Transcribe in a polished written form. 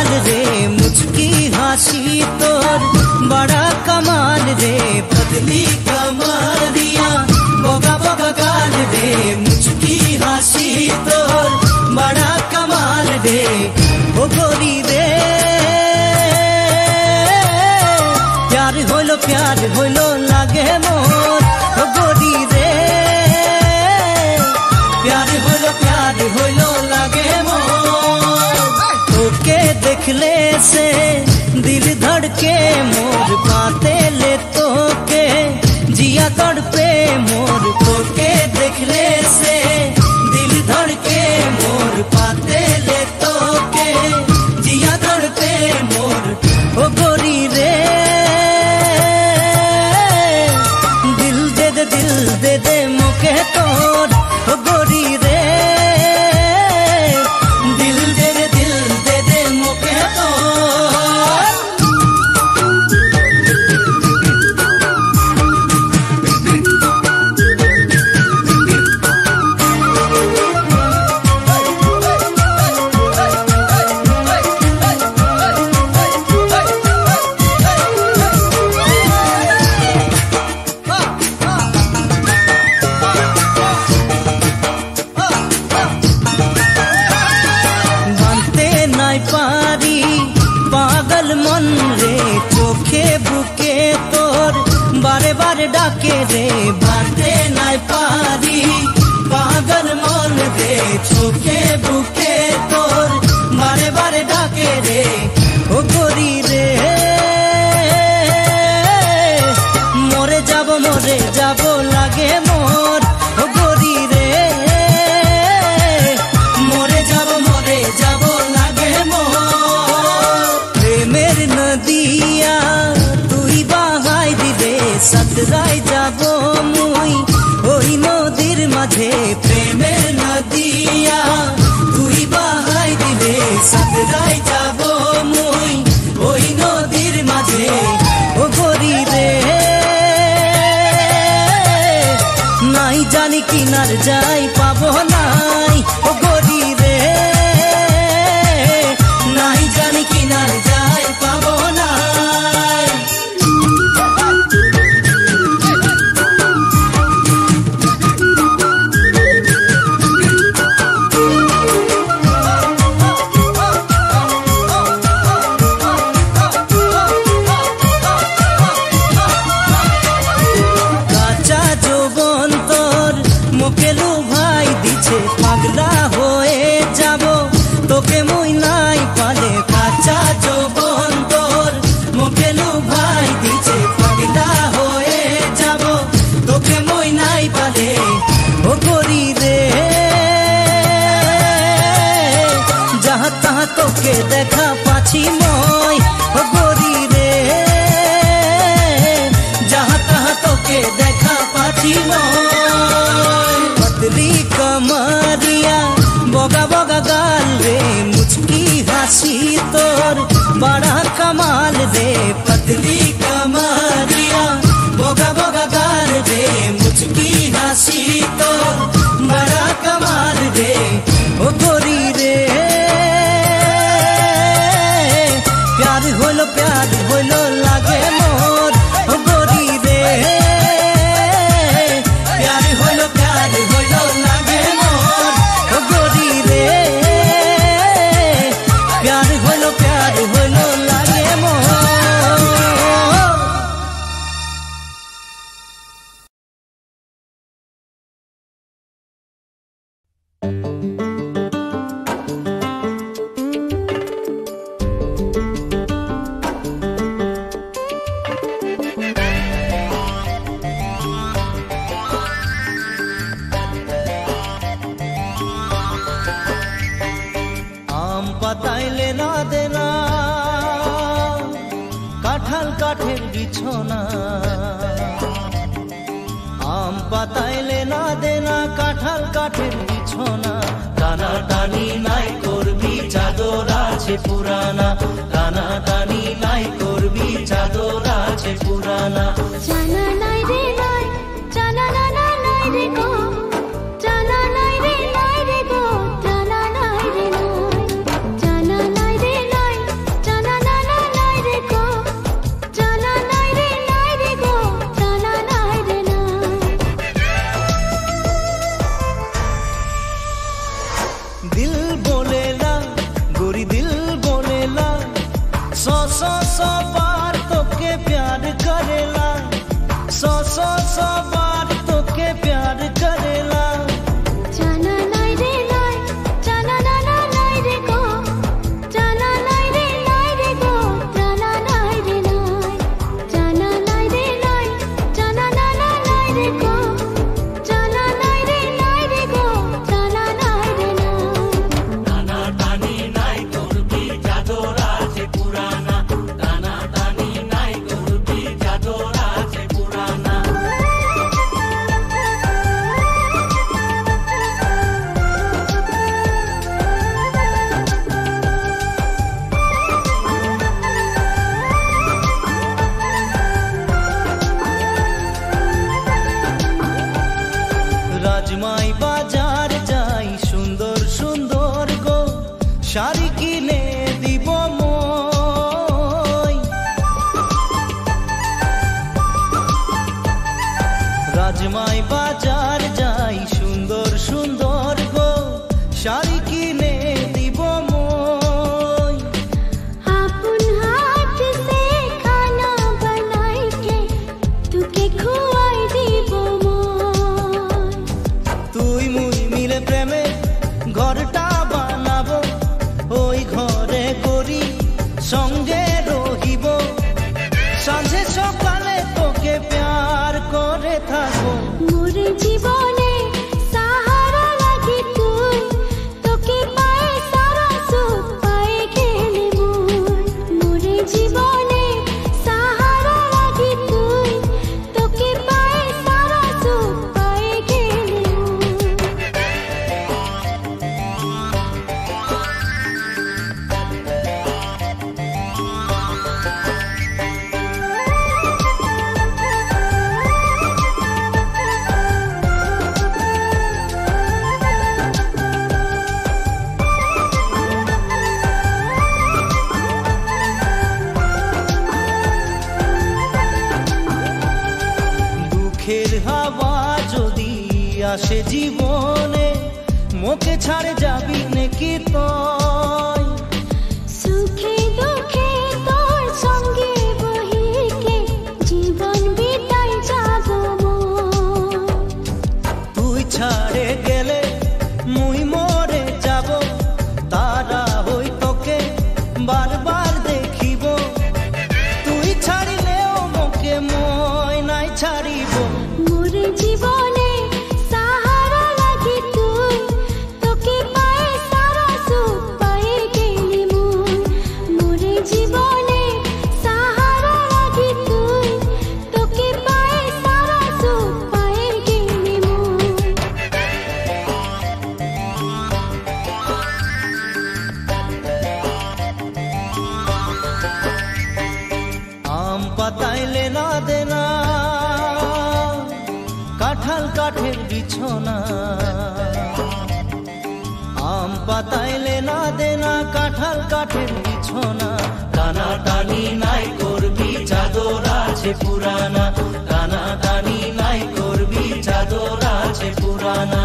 गाल रे मुझकी हासी तोर बड़ा कमाल रे पतली कमरिया बोगा बोगा गाल रे मुझकी हासी तोर बड़ा कमाल रे ओ गोरी रे प्यार होलो लागे मोर ओ गोरी रे प्यार होलो लागे मोर तोके देखले से दिल धड़के मोर पाते ले तोके जिया तड़पे मोर तोके देखले से दिल धड़के मोर पाते ले तोके जिया तड़पे मोर ओ गोरी रे दिल दे दे मुके तोर ओ गोरी रे दिल दे दे मुके तोर मन रे चोखे बुके तोर बारे बारे डाके रे बाते नाय पारी पागल मन रे चोखे बुके तोर बारे बारे डाके रे ओ गोरी रे मोरे जाबो लागे मोर ओ गोरी रे मोरे जाबो लागे मोर मेरे नदिया तुई बाहाई दिले सतराई जाबो मुई ओई नदीर माझे प्रेमेर नदिया तुई बाहाई दिले सतराई जाबो मुई ओई नदीर माझे ओ गोरी रे नाई जानी किनार जाई पाबो नाई ओ गोरी रे नाई जानी किनार जाई पाबो नाई কাঁচা যৌবন তোর মুখেলু ভাই দিছে পাগলা হয়ে যাব তোকে মুই নাই পালে কাঁচা যৌবন তোর মুখেলু ভাই দিছে পাগলা হয়ে যাব তোকে মুই নাই পালে ও গোরি রে যাহা তাহা তোকে দেখা পাছি মই ও গোরি রে যাহা তাহা তোকে দেখা পাছি মই पतली कमरिया बोगा बोगा गाल रे मुझकी हासी तोर बड़ा कमाल रे पतली कमरिया बोगा बोगा गाल रे मुझकी हासी तोर बड़ा कमाल रे ओ गोरी रे प्यार होलो लागे मोर ओ गोरी रे प्यार होलो लागे मोर ओ गोरी रे प्यार होलो लागे मोर आम पाताइले ना देना काठाल काठेर बिछोना आम पाताइले ना देना काठाल काठेर बिछोना टाना टानी नाई करबी चादर आछे पुराना टाना टानी नाई करबी चादर आछे पुराना जाना नाई रे नाई जाना ना ना नाई रे गो जाना नाई रे गो जाना नाई रे नाई जाना नाई रे नाई আসে জীবনে মোকে ছাড়ে যাবি নাকি তুই সুখে দুঃখে তোর সঙ্গে বহিকে জীবন বিতাই যাব তুই ছাড়ে গেলে মুই মরে যাব তারা হই তোকে বারবার দেখিব তুই ছাড়িলেও মোকে মই নাই ছাড়িব মোর জীবনে সাহারা লাগি তুই তোকে পায়ে সারা সুখ পায়ে গেলি মুই মোর জীবনে সাহারা লাগি তুই তোকে পায়ে সারা সুখ পায়ে গেলি মুই আম পাতাইলে না দেনা কাঁঠাল কাঠের বিছনা আম পাতাইলে না দেনা কাঁঠাল কাঠের বিছনা টানা টানি নাই করবি চাদর আছে পুরানা টানা টানি নাই করবি চাদর আছে পুরানা